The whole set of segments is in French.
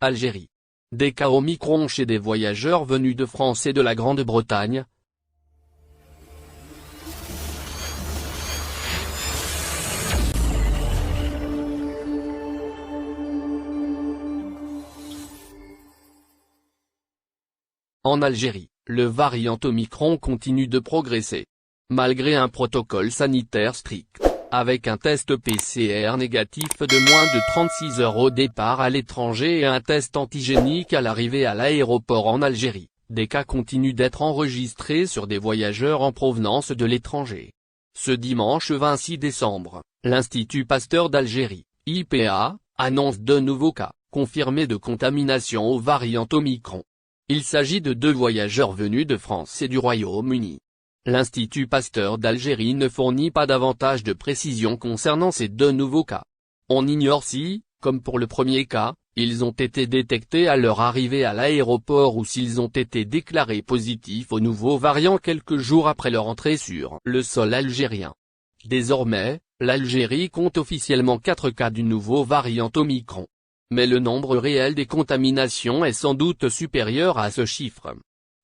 Algérie. Des cas Omicron chez des voyageurs venus de France et de la Grande-Bretagne. En Algérie, le variant Omicron continue de progresser. Malgré un protocole sanitaire strict, avec un test PCR négatif de moins de 36 heures au départ à l'étranger et un test antigénique à l'arrivée à l'aéroport en Algérie, des cas continuent d'être enregistrés sur des voyageurs en provenance de l'étranger. Ce dimanche 26 décembre, l'Institut Pasteur d'Algérie, IPA, annonce 2 nouveaux cas confirmés de contamination au variant Omicron. Il s'agit de 2 voyageurs venus de France et du Royaume-Uni. L'Institut Pasteur d'Algérie ne fournit pas davantage de précisions concernant ces 2 nouveaux cas. On ignore si, comme pour le premier cas, ils ont été détectés à leur arrivée à l'aéroport ou s'ils ont été déclarés positifs au nouveau variant quelques jours après leur entrée sur le sol algérien. Désormais, l'Algérie compte officiellement 4 cas du nouveau variant Omicron. Mais le nombre réel des contaminations est sans doute supérieur à ce chiffre.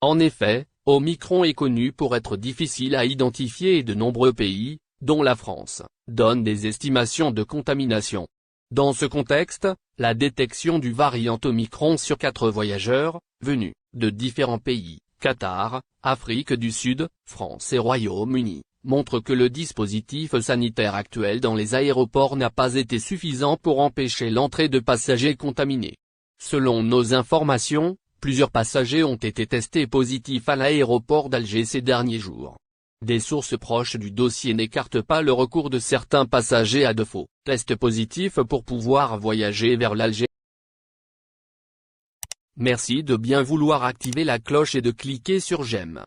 En effet, Omicron est connu pour être difficile à identifier et de nombreux pays, dont la France, donnent des estimations de contamination. Dans ce contexte, la détection du variant Omicron sur 4 voyageurs, venus de différents pays, Qatar, Afrique du Sud, France et Royaume-Uni, montre que le dispositif sanitaire actuel dans les aéroports n'a pas été suffisant pour empêcher l'entrée de passagers contaminés. Selon nos informations, plusieurs passagers ont été testés positifs à l'aéroport d'Alger ces derniers jours. Des sources proches du dossier n'écartent pas le recours de certains passagers à de faux tests positifs pour pouvoir voyager vers l'Algérie. Merci de bien vouloir activer la cloche et de cliquer sur j'aime.